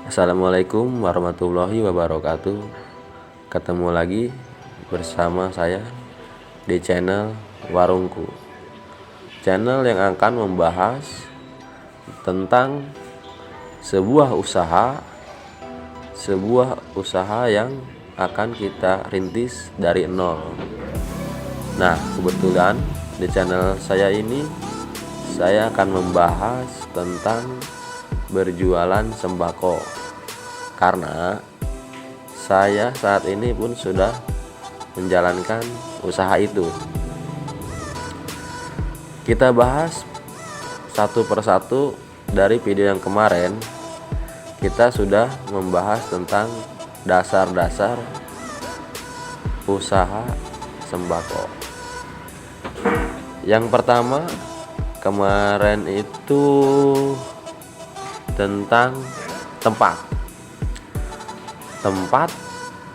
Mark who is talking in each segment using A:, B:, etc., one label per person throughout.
A: Assalamualaikum warahmatullahi wabarakatuh. Ketemu lagi bersama saya di channel Warungku, channel yang akan membahas tentang sebuah usaha yang akan kita rintis dari nol. Nah, kebetulan di channel saya ini saya akan membahas tentang berjualan sembako, karena saya saat ini pun sudah menjalankan usaha itu. Kita bahas satu persatu. Dari video yang kemarin kita sudah membahas tentang dasar-dasar usaha sembako. Yang pertama kemarin itu tentang tempat,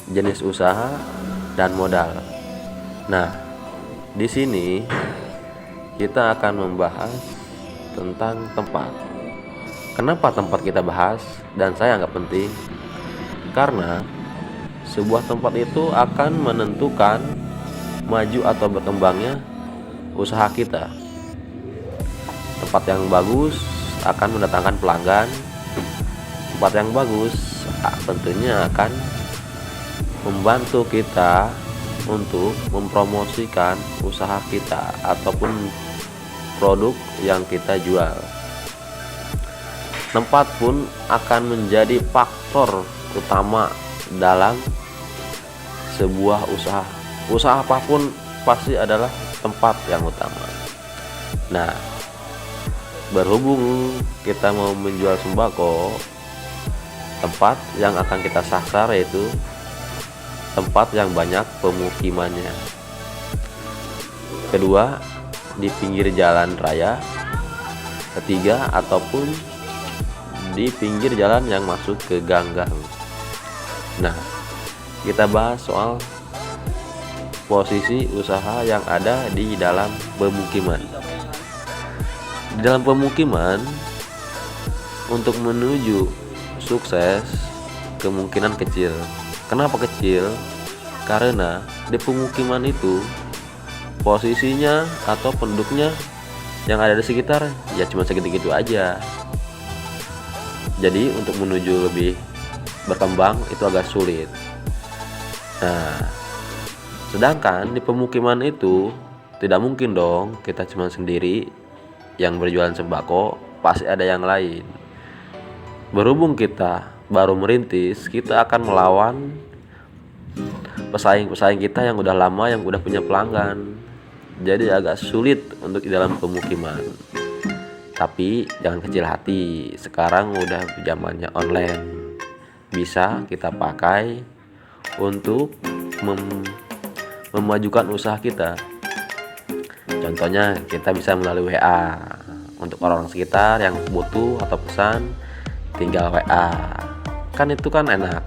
A: jenis usaha, dan modal. Nah, di sini kita akan membahas tentang tempat. Kenapa tempat kita bahas dan saya anggap penting? Karena sebuah tempat itu akan menentukan maju atau berkembangnya usaha kita. Tempat yang bagus akan mendatangkan pelanggan. Tempat yang bagus tentunya akan membantu kita untuk mempromosikan usaha kita ataupun produk yang kita jual. Tempat pun akan menjadi faktor utama dalam sebuah usaha. Usaha apapun pasti adalah tempat yang utama. Nah, berhubung kita mau menjual sembako, tempat yang akan kita sasar yaitu tempat yang banyak pemukimannya. Kedua, di pinggir jalan raya. Ketiga, ataupun di pinggir jalan yang masuk ke gang-gang. Nah, kita bahas soal posisi usaha yang ada di dalam pemukiman. Di dalam pemukiman, untuk menuju sukses kemungkinan kecil. Kenapa kecil? Karena di pemukiman itu posisinya atau penduduknya yang ada di sekitar ya cuma segitu-gitu aja. Jadi untuk menuju lebih berkembang itu agak sulit. Nah, sedangkan di pemukiman itu tidak mungkin dong kita cuma sendiri yang berjualan sembako, pasti ada yang lain. Berhubung kita baru merintis, kita akan melawan pesaing-pesaing kita yang udah lama, yang udah punya pelanggan. Jadi agak sulit untuk di dalam pemukiman. Tapi jangan kecil hati, sekarang udah zamannya online, bisa kita pakai untuk memajukan usaha kita. Contohnya kita bisa melalui WA. Untuk orang sekitar yang butuh atau pesan, tinggal WA. Kan itu kan enak,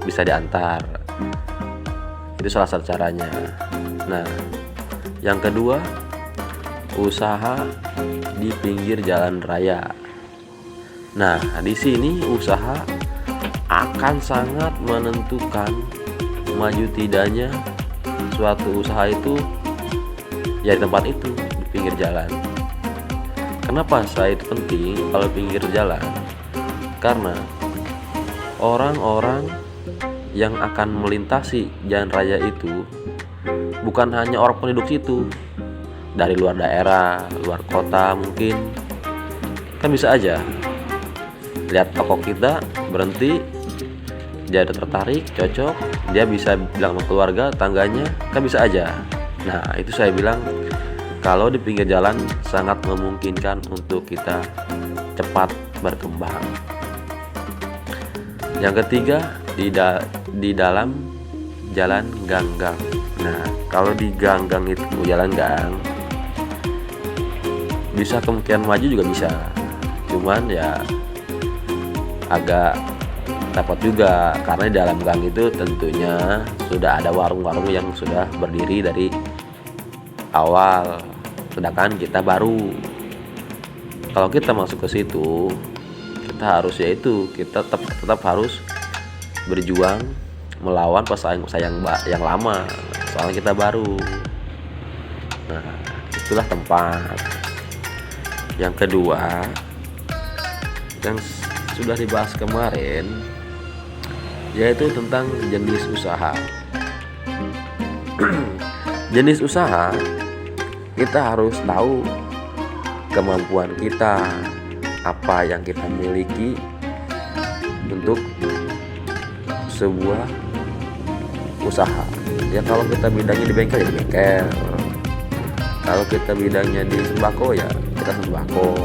A: bisa diantar. Itu salah satu caranya. Nah, yang kedua, usaha di pinggir jalan raya. Nah, di sini usaha akan sangat menentukan maju tidaknya suatu usaha itu ya di tempat itu, di pinggir jalan. Kenapa saya itu penting kalau pinggir jalan? Karena orang-orang yang akan melintasi jalan raya itu bukan hanya orang penduduk situ, dari luar daerah, luar kota mungkin. Kan bisa aja lihat toko kita berhenti, dia ada tertarik, cocok, dia bisa bilang sama keluarga, tangganya, kan bisa aja. Nah, itu saya bilang kalau di pinggir jalan sangat memungkinkan untuk kita cepat berkembang. Yang ketiga, di dalam jalan gang-gang. Nah, kalau di gang-gang itu jalan gang, bisa kemungkinan maju juga bisa. Cuman ya agak repot juga, karena di dalam gang itu tentunya sudah ada warung-warung yang sudah berdiri dari awal, sedangkan kita baru. Kalau kita masuk ke situ, kita kita harus, yaitu kita tetap harus berjuang melawan pesaing yang lama, soalnya kita baru. Nah, itulah tempat. Yang kedua, yang sudah dibahas kemarin, yaitu tentang jenis usaha. Jenis usaha, kita harus tahu kemampuan kita, apa yang kita miliki untuk sebuah usaha. Ya kalau kita bidangnya di bengkel ya di bengkel, kalau kita bidangnya di sembako ya kita sembako,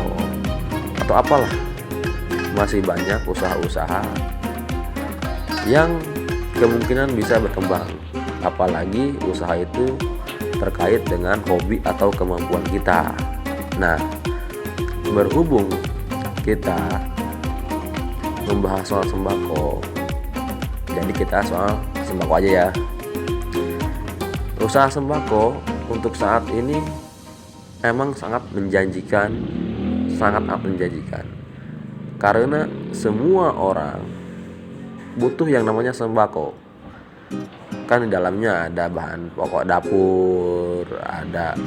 A: atau apalah. Masih banyak usaha-usaha yang kemungkinan bisa berkembang, apalagi usaha itu terkait dengan hobi atau kemampuan kita. Nah, berhubung kita membahas soal sembako, jadi kita soal sembako aja ya. Usaha sembako untuk saat ini emang sangat menjanjikan, karena semua orang butuh yang namanya sembako. Kan di dalamnya ada bahan pokok dapur, ada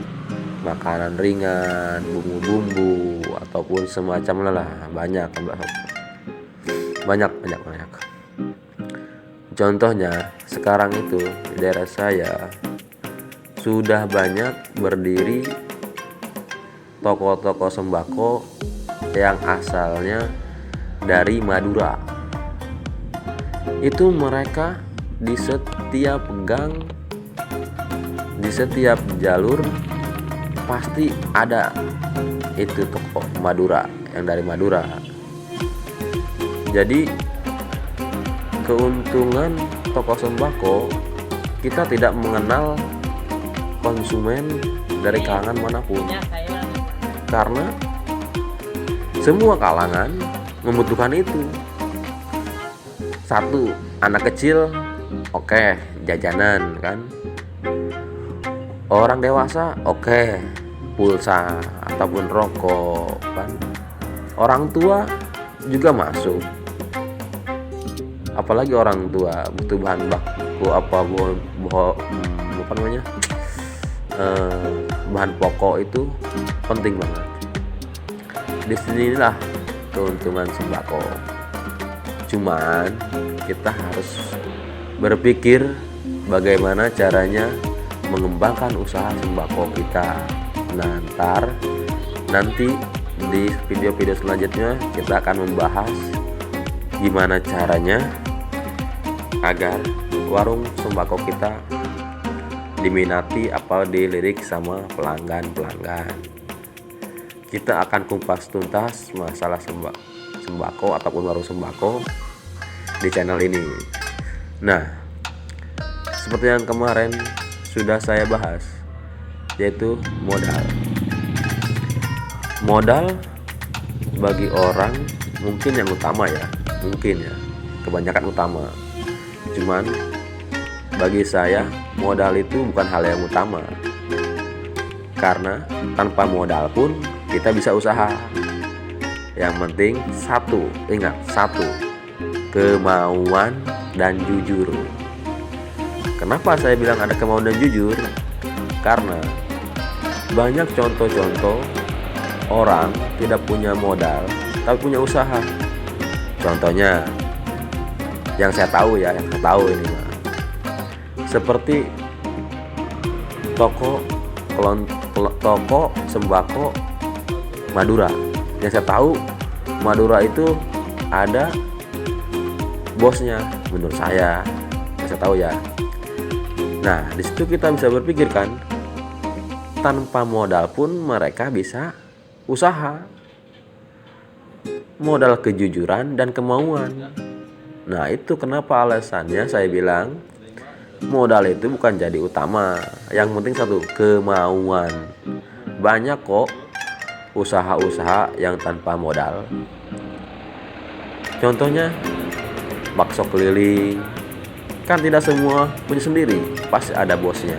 A: makanan ringan, bumbu-bumbu ataupun semacam lah, banyak. Contohnya sekarang itu di daerah saya sudah banyak berdiri toko-toko sembako yang asalnya dari Madura. Itu mereka di setiap gang, di setiap jalur pasti ada itu toko Madura, yang dari Madura. Jadi keuntungan toko sembako, kita tidak mengenal konsumen dari kalangan manapun, karena semua kalangan membutuhkan itu. Satu, anak kecil oke, jajanan kan. Orang dewasa oke, pulsa ataupun rokok kan. Orang tua juga masuk. Apalagi orang tua butuh bahan baku bahan pokok itu penting banget. Di sinilah keuntungan sembako. Cuman kita harus berpikir bagaimana caranya mengembangkan usaha sembako kita. Nanti di video-video selanjutnya kita akan membahas gimana caranya agar warung sembako kita diminati apa dilirik sama pelanggan. Kita akan kupas tuntas masalah sembako ataupun warung sembako di channel ini. Nah, seperti yang kemarin sudah saya bahas, yaitu modal bagi orang mungkin yang utama ya, kebanyakan utama. Cuman bagi saya modal itu bukan hal yang utama, karena tanpa modal pun kita bisa usaha. Yang penting satu, kemauan dan jujur. Kenapa saya bilang ada kemauan dan jujur? Karena banyak contoh-contoh orang tidak punya modal tapi punya usaha. Contohnya yang saya tahu ini mah, seperti toko sembako Madura. Yang saya tahu Madura itu ada bosnya, menurut saya, yang saya tahu ya. Nah, di situ kita bisa berpikir kan, tanpa modal pun mereka bisa usaha. Modal kejujuran dan kemauan. Nah, itu kenapa alasannya saya bilang modal itu bukan jadi utama. Yang penting satu, kemauan. Banyak kok usaha-usaha yang tanpa modal. Contohnya bakso keliling, kan tidak semua punya sendiri, pasti ada bosnya.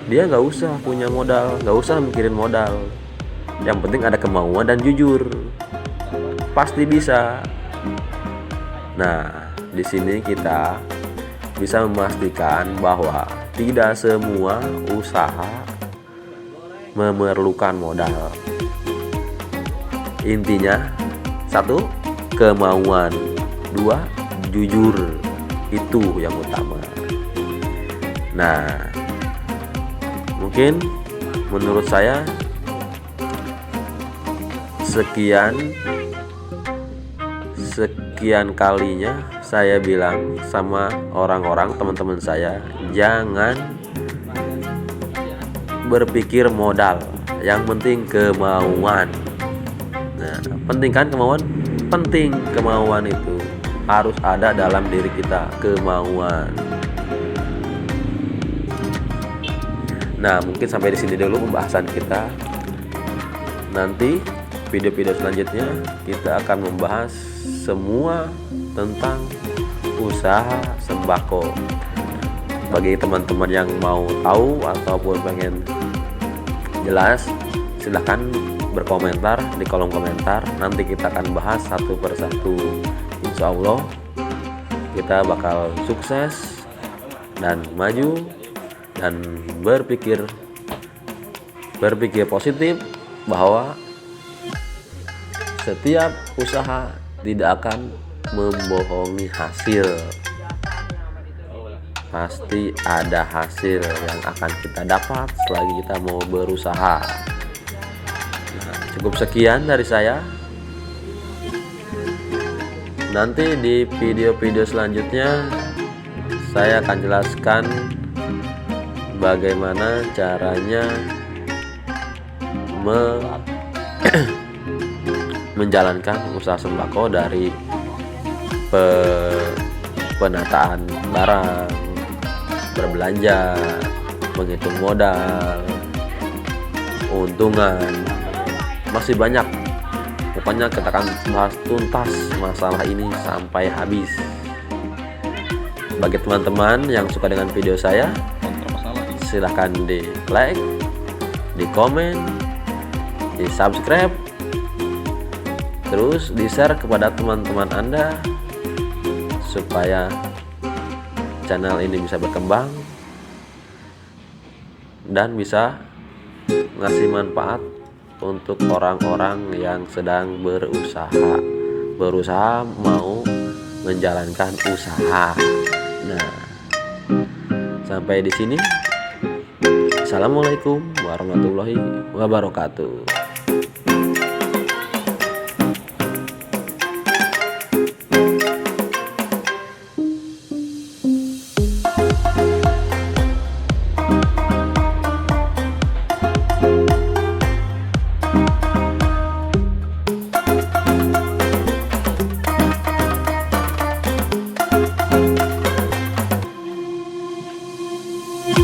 A: Dia nggak usah punya modal, nggak usah mikirin modal. Yang penting ada kemauan dan jujur. pasti bisa. Nah, di sini kita bisa memastikan bahwa tidak semua usaha memerlukan modal. Intinya, 1, kemauan, 2, jujur. Itu yang utama. Nah, mungkin menurut saya sekian kalinya saya bilang sama orang-orang, teman-teman saya, jangan berpikir modal, yang penting kemauan. Nah, penting kan kemauan? Penting, kemauan itu harus ada dalam diri kita, kemauan. Nah, mungkin sampai di sini dulu pembahasan kita. Nanti video-video selanjutnya kita akan membahas semua tentang usaha sembako. Bagi teman-teman yang mau tahu ataupun pengen jelas, silahkan berkomentar di kolom komentar. Nanti kita akan bahas satu persatu. Insya Allah kita bakal sukses dan maju dan berpikir positif bahwa setiap usaha tidak akan membohongi hasil. Pasti ada hasil yang akan kita dapat selagi kita mau berusaha. Nah, cukup sekian dari saya. Nanti di video-video selanjutnya saya akan jelaskan bagaimana caranya menjalankan usaha sembako dari penataan barang, berbelanja, menghitung modal, keuntungan, masih banyak. Pokoknya kita akan bahas tuntas masalah ini sampai habis. Bagi teman-teman yang suka dengan video saya, silahkan di like, di komen, di subscribe, terus di share kepada teman-teman Anda supaya channel ini bisa berkembang dan bisa ngasih manfaat untuk orang-orang yang sedang berusaha mau menjalankan usaha. Nah, sampai di sini. Assalamualaikum warahmatullahi wabarakatuh.